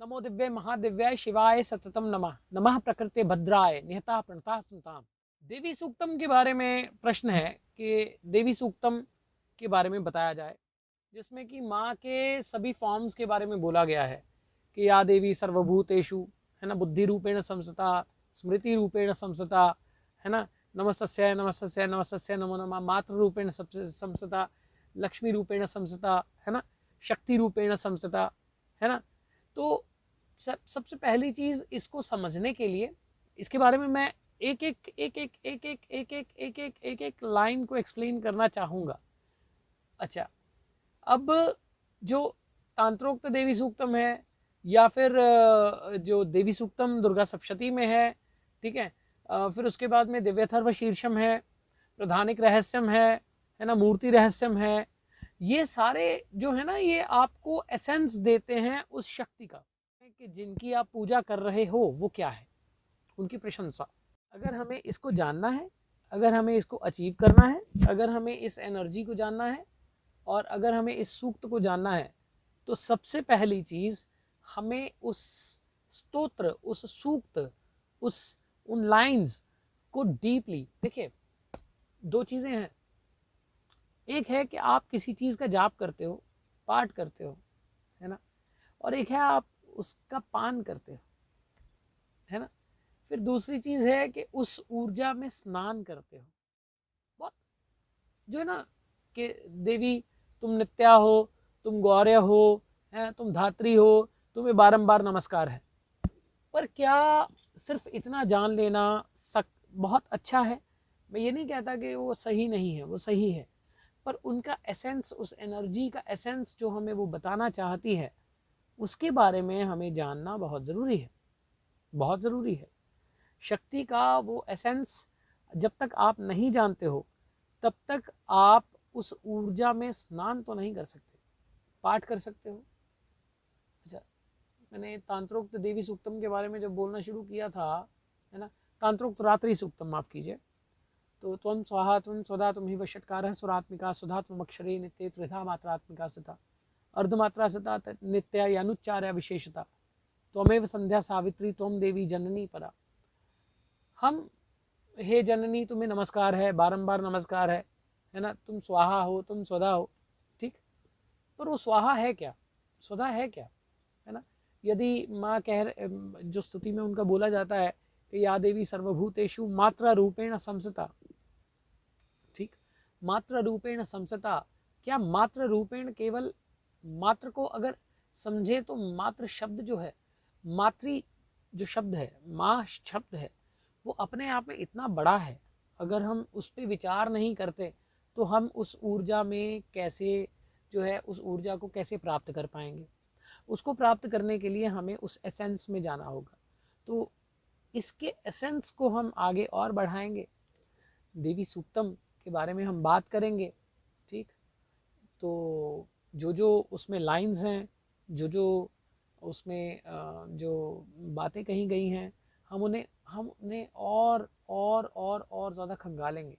नमो दिव्य महादिव्याय शिवाय सततम नमः। नमः प्रकृते भद्राय निहता प्रणता सुनताम। देवी सूक्तम के बारे में प्रश्न है कि देवी सूक्तम के बारे में बताया जाए, जिसमें कि माँ के सभी फॉर्म्स के बारे में बोला गया है कि या देवी सर्वभूतेषु, है ना, बुद्धि रूपेण संस्थिता, स्मृति रूपेण संस्थिता, है ना, नमस्तस्यै नमस्तस्यै नमस्तस्यै नमो नमः, मातृ रूपेण संस्थिता, लक्ष्मी रूपेण संस्थिता, है ना, शक्ति रूपेण संस्थिता, है ना। तो सबसे पहली चीज इसको समझने के लिए इसके बारे में मैं एक एक एक एक एक एक एक एक एक एक एक एक लाइन को एक्सप्लेन करना चाहूंगा। अच्छा, अब जो तांत्रोक्त देवी सूक्तम है या फिर जो देवी सूक्तम दुर्गा सप्तशती में है, ठीक है, फिर उसके बाद में दिव्यथर्व शीर्षम है, प्रधानिक रहस्यम है ना, मूर्ति रहस्यम है, ये सारे जो है ना, ये आपको एसेंस देते हैं उस शक्ति का कि जिनकी आप पूजा कर रहे हो वो क्या है, उनकी प्रशंसा। अगर हमें इसको जानना है, अगर हमें इसको अचीव करना है, अगर हमें इस एनर्जी को जानना है और अगर हमें इस सूक्त को जानना है, तो सबसे पहली चीज हमें उस स्तोत्र, उस सूक्त, उन लाइंस को डीपली देखिए। दो चीजें हैं, एक है कि आप किसी चीज का जाप करते हो, पाठ करते हो, है ना, और एक है आप उसका पान करते हो, है ना। फिर दूसरी चीज है कि उस ऊर्जा में स्नान करते हो। बहुत जो है ना कि देवी तुम नित्या हो, तुम गौर्य हो, है, तुम धात्री हो, तुम्हें बारंबार नमस्कार है। पर क्या सिर्फ इतना जान लेना बहुत अच्छा है? मैं ये नहीं कहता कि वो सही नहीं है, वो सही है, पर उनका एसेंस, उस एनर्जी का एसेंस जो हमें वो बताना चाहती है, उसके बारे में हमें जानना बहुत ज़रूरी है, बहुत ज़रूरी है। शक्ति का वो एसेंस जब तक आप नहीं जानते हो, तब तक आप उस ऊर्जा में स्नान तो नहीं कर सकते। पाठ कर सकते हो। अच्छा, मैंने तांत्रोक्त देवी सूक्तम के बारे में जब बोलना शुरू किया था, है ना, तांत्रोक्त रात्रि सूक्तम, माफ कीजिए, तो त्वं स्वाहा त्वं स्वधा तुम ही वषटकारः सुरात्मिका सुधा त्वमक्षरे नित्ये त्रिधा मात्रात्मिका सता अर्धमात्रा सता नित्या यानुच्चार्य विशेषता त्वमेव संध्या सावित्री त्वं देवी जननी परा। हम, हे जननी, तुम्हें नमस्कार है, बारंबार नमस्कार है ना, तुम स्वाहा हो, तुम स्वधा हो, ठीक, पर वो स्वाहा है क्या, स्वधा है क्या, है ना। यदि माँ जो स्तुति में उनका बोला जाता है कि या देवी सर्वभूतेषु मात्रा रूपेण संस्थिता, ठीक, मात्र रूपेण संसता, क्या मात्र रूपेण केवल मात्र को अगर समझे तो मात्र शब्द जो है, मातृ जो शब्द है, माँ शब्द है, वो अपने आप में इतना बड़ा है। अगर हम उस पर विचार नहीं करते तो हम उस ऊर्जा में कैसे, जो है, उस ऊर्जा को कैसे प्राप्त कर पाएंगे? उसको प्राप्त करने के लिए हमें उस एसेंस में जाना होगा। तो इसके एसेंस को हम आगे और बढ़ाएंगे, देवी सूक्तम के बारे में हम बात करेंगे, ठीक। तो जो जो उसमें लाइंस हैं, जो जो उसमें जो बातें कही गई हैं, हम उन्हें और ज़्यादा खंगालेंगे।